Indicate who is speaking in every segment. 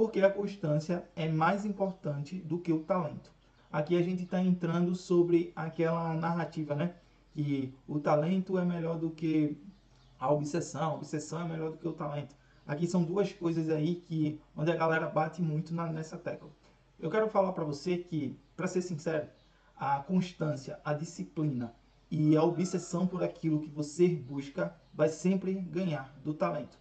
Speaker 1: Porque a constância é mais importante do que o talento. Aqui a gente está entrando sobre aquela narrativa, né? Que o talento é melhor do que a obsessão é melhor do que o talento. Aqui são duas coisas aí que onde a galera bate muito nessa tecla. Eu quero falar para você que, para ser sincero, a constância, a disciplina e a obsessão por aquilo que você busca vai sempre ganhar do talento.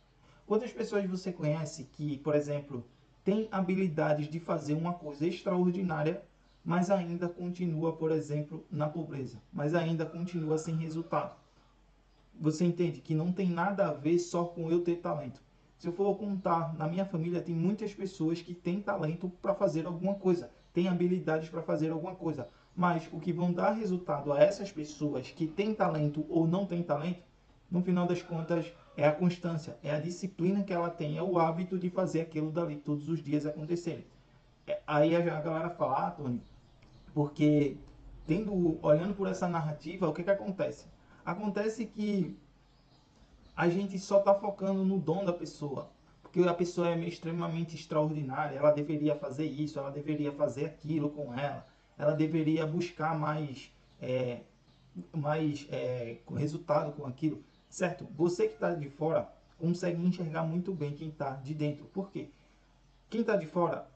Speaker 1: Quantas pessoas você conhece que, por exemplo, tem habilidades de fazer uma coisa extraordinária, mas ainda continua, por exemplo, na pobreza, mas ainda continua sem resultado? Você entende que não tem nada a ver só com eu ter talento. Se eu for contar, na minha família tem muitas pessoas que têm talento para fazer alguma coisa, têm habilidades para fazer alguma coisa, mas o que vão dar resultado a essas pessoas que têm talento ou não têm talento, no final das contas, é a constância, é a disciplina que ela tem, é o hábito de fazer aquilo dali todos os dias acontecerem. Aí a galera fala, Tony, porque olhando por essa narrativa, o que acontece? Acontece que a gente só está focando no dom da pessoa. Porque a pessoa é extremamente extraordinária, ela deveria fazer isso, ela deveria fazer aquilo com ela deveria buscar mais resultado com aquilo. Certo? Você que está de fora consegue enxergar muito bem quem está de dentro. Por quê? Quem está de fora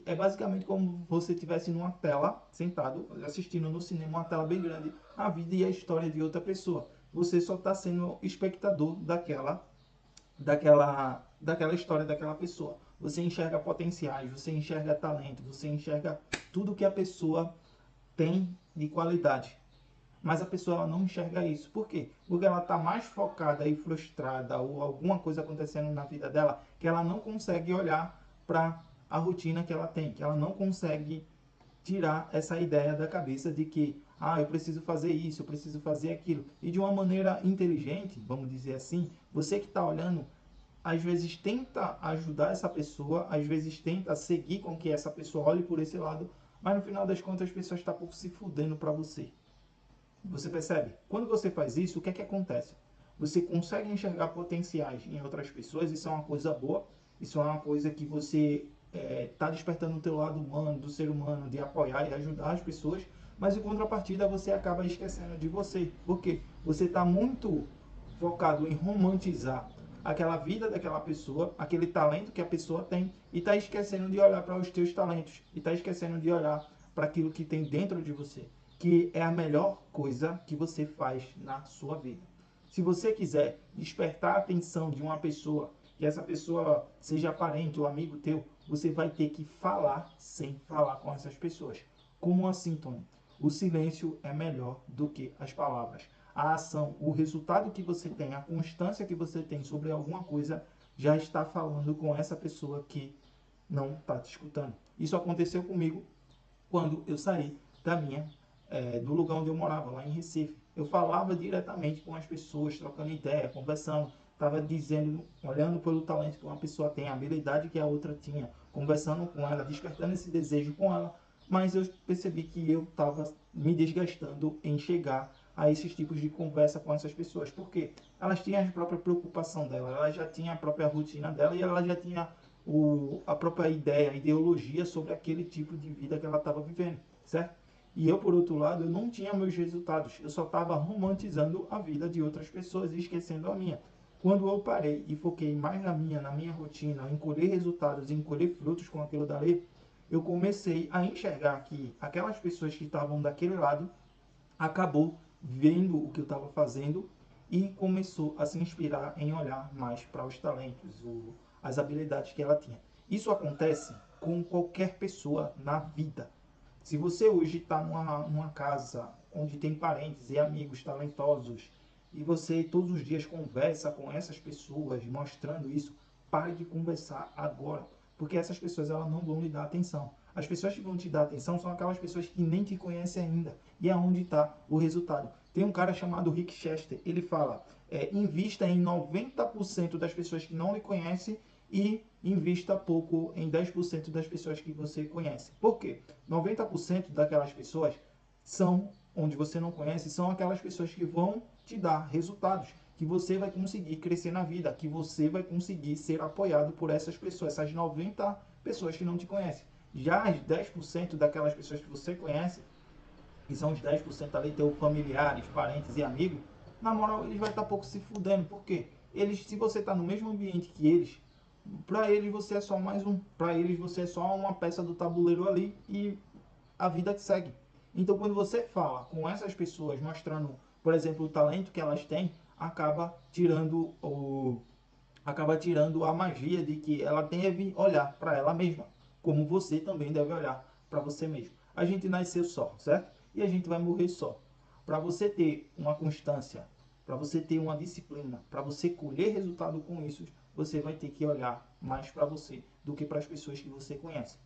Speaker 1: é basicamente como você estivesse numa tela, sentado, assistindo no cinema, uma tela bem grande, a vida e a história de outra pessoa. Você só está sendo espectador daquela história daquela pessoa. Você enxerga potenciais, você enxerga talento, você enxerga tudo que a pessoa tem de qualidade. Mas a pessoa ela não enxerga isso. Por quê? Porque ela está mais focada e frustrada ou alguma coisa acontecendo na vida dela que ela não consegue olhar para a rotina que ela tem, que ela não consegue tirar essa ideia da cabeça de que eu preciso fazer isso, eu preciso fazer aquilo. E de uma maneira inteligente, vamos dizer assim, você que está olhando, às vezes tenta ajudar essa pessoa, às vezes tenta seguir com que essa pessoa olhe por esse lado, mas no final das contas as pessoas estão pouco se fudendo para você. Você percebe? Quando você faz isso, o que é que acontece? Você consegue enxergar potenciais em outras pessoas, isso é uma coisa boa, isso é uma coisa que você está despertando o teu lado humano, do ser humano, de apoiar e ajudar as pessoas, mas em contrapartida você acaba esquecendo de você. Por quê? Você está muito focado em romantizar aquela vida daquela pessoa, aquele talento que a pessoa tem, e está esquecendo de olhar para os teus talentos, e está esquecendo de olhar para aquilo que tem dentro de você, que é a melhor coisa que você faz na sua vida. Se você quiser despertar a atenção de uma pessoa, que essa pessoa seja parente ou amigo teu, você vai ter que falar sem falar com essas pessoas. Como assim, Tony? O silêncio é melhor do que as palavras. A ação, o resultado que você tem, a constância que você tem sobre alguma coisa, já está falando com essa pessoa que não está te escutando. Isso aconteceu comigo quando eu saí do lugar onde eu morava, lá em Recife. Eu falava diretamente com as pessoas, trocando ideia, conversando, estava dizendo, olhando pelo talento que uma pessoa tem, a habilidade que a outra tinha, conversando com ela, despertando esse desejo com ela, mas eu percebi que eu estava me desgastando em chegar a esses tipos de conversa com essas pessoas, porque elas tinham a própria preocupação dela, ela já tinha a própria rotina dela e ela já tinha a própria ideia, a ideologia sobre aquele tipo de vida que ela estava vivendo, certo? E eu, por outro lado, eu não tinha meus resultados, eu só estava romantizando a vida de outras pessoas e esquecendo a minha. Quando eu parei e foquei mais na minha rotina, em colher resultados, em colher frutos com aquilo dali, eu comecei a enxergar que aquelas pessoas que estavam daquele lado acabou vendo o que eu estava fazendo e começou a se inspirar em olhar mais para os talentos, as habilidades que ela tinha. Isso acontece com qualquer pessoa na vida. Se você hoje está numa casa onde tem parentes e amigos talentosos e você todos os dias conversa com essas pessoas mostrando isso, pare de conversar agora, porque essas pessoas elas não vão lhe dar atenção. As pessoas que vão te dar atenção são aquelas pessoas que nem te conhecem ainda. E é onde está o resultado. Tem um cara chamado Rick Chester, ele fala, invista em 90% das pessoas que não lhe conhecem e invista pouco em 10% das pessoas que você conhece. Por quê? 90% daquelas pessoas são, onde você não conhece, são aquelas pessoas que vão te dar resultados, que você vai conseguir crescer na vida, que você vai conseguir ser apoiado por essas pessoas, essas 90 pessoas que não te conhecem. Já as 10% daquelas pessoas que você conhece, que são os 10% ali, teus familiares, parentes e amigos, na moral, eles vão estar pouco se fudendo. Por quê? Eles, se você está no mesmo ambiente que eles, para eles você é só mais um. Para eles você é só uma peça do tabuleiro ali e a vida que segue. Então, quando você fala com essas pessoas, mostrando, por exemplo, o talento que elas têm, acaba tirando a magia de que ela deve olhar para ela mesma, como você também deve olhar para você mesmo. A gente nasceu só, certo? E a gente vai morrer só. Para você ter uma constância, para você ter uma disciplina, para você colher resultado com isso, você vai ter que olhar mais para você do que para as pessoas que você conhece.